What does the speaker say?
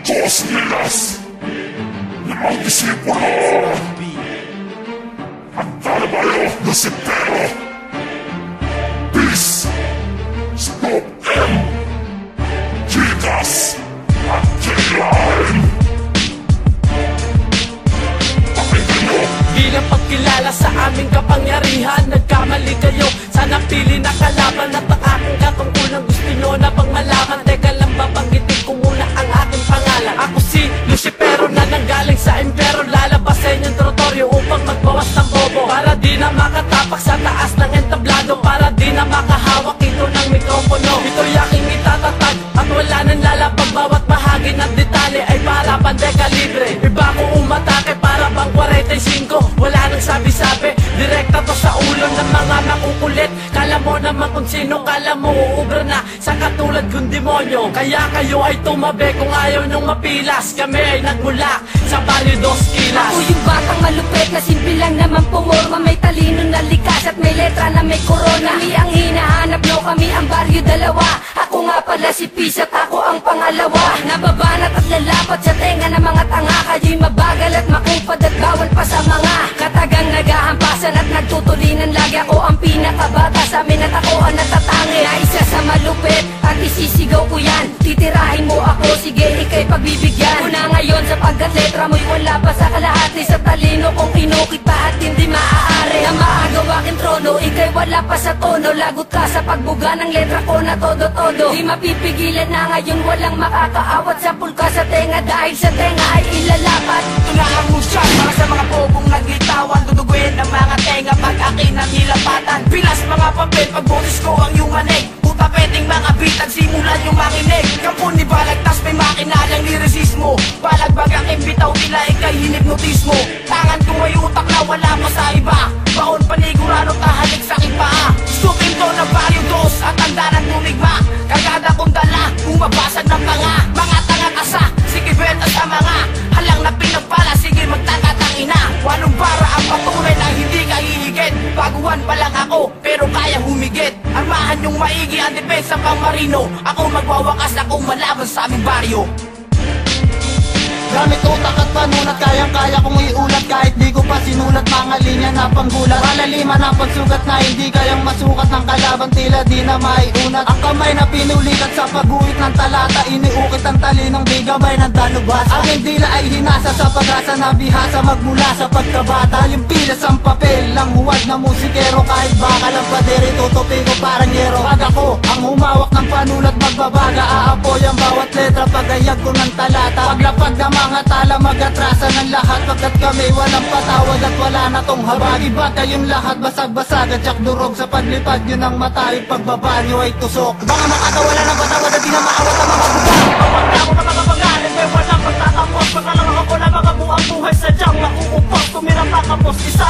Nilas, limang disipulo. Handa na kayo, Lucifero. Peace, Stop M, Gigas, at Kailan. Pakinggan nyo. Bilang pagkilala sa aming kapangyarihan, nagkamali kayo sa napili na kalaban. At ang aking katungkulan gusto nyo na pang malaman. Teka lang, babanggitin ko muna ang aking pangalan. Ako si Lucifero na nanggaling sa impero. Lalabas sa inyong teritoryo upang magbawas ng bobo, para di na makatapak sa taas ng entablado, para di na makahawak ito ng mikropono. Ito'y aking itatatag at wala nang lalabag. Bawat bahagi ng detalye ay para pandekalibre. Iba ko umatake para bang 45. Wala nang sabi-sabi, direkta to sa ulo ng mga makukulit. Kala mo naman kung sino, kala mo uubra na sa katulad kong demonyo. Kaya kayo ay tumabi kung ayaw nyong mapilas. Kami ay nagmula sa Barrio Dos Quilas. Ako yung batang malupit na simple lang naman pumorma. May talino na likas at may letra na may corona. Kami ang hinahanap nyo, kami ang Barrio Dalawa. Ako nga pala si Peace at ako ang pangalawa. Nababanat at lalapat sa tenga ng mga tanga. Kayo'y mabagal at makupad at bawal pa sa mga katagang nagahampasan at nagtutulinan. Lagi ako ang pinakabata sa amin at ako ang natatangi na isa sa malupit at isisigaw ko yan. Titirahin mo ako, sige ikay pagbibigyan. Una ngayon sapagkat letra mo'y wala pa sa kalahati. Sa talino kong inukit pa at hindi maaari na maagaw aking trono. Ikay wala pa sa tono, lagot ka sa pagbuga ng letra ko na todo-todo. Di mapipigilan na ngayon, walang makakaawat sa pulka sa tenga. Dahil sa tenga ay ilalapat. Ito na ang musyan para sa mga bobong nagitawan. Duduguin ang mga tenga pag akin ang nilapatan. Pilas mga papel pag boses ko ang iyong manig. Putapeting mga bitag, simulan yung makinig. Kampun ni balagtas may makinalang lirisismo. Balagbag ang imbitaw nila, ikay hinipnotismo. Tangan ko may utak na wala pa sa iba. Baon panigurado tahalik sa aking paa. Stupin to na Barrio Dos at tanda ng lumigma. Kagada kong dala, bumabasag ng mga tanga kasa. Sige benta sa mga halang na pinagpala. Sige magtatatang ina. Walong bara ang patunay na hindi ka hihigit. Baguhan pa lang ako, pero kaya humigit. Armahan yung maigi ang depensa pang marino. Ako magwawakas, akong malaban sa aming baryo. Gamit utak at panunat, kayang-kaya kong iulat. Kahit di ko pa sinulat, mga linya na panggulat. Malaliman ang pagsugat na hindi kayang masukat ng kalaban. Tila di na maiunat. Ang kamay na pinulikat sa pag-uwit ng talata. Iniukit ang talinong di gamay ng dalubhasa. Ang dila ay hinasa sa pag-asa na bihasa. Magmula sa pagkabata, yung pilas ang papel lang huwad na musikero. Kahit bakal ang padere, tutupi ko parang yero. Pag ako ang humawak ng panulat, magbabaga. Aapoy ang bawat letra, pagayag ko ng talata. Paglapag na mga tala, mag-atrasa ng lahat. Pagkat kami walang patawad at wala na tong habag. Iba kayong lahat, basag-basag at durog. Sa paglipad yun ang mata, yung pagbaba nyo ay tusok. Baka makakawala ng patawad at di na maawat ang mga buga. Pagka ako nakakapangalan, may walang pagtatapos. Pagkalamang ako na magabuang buhay, sadyang nauupos. Tumirang kakapos, isa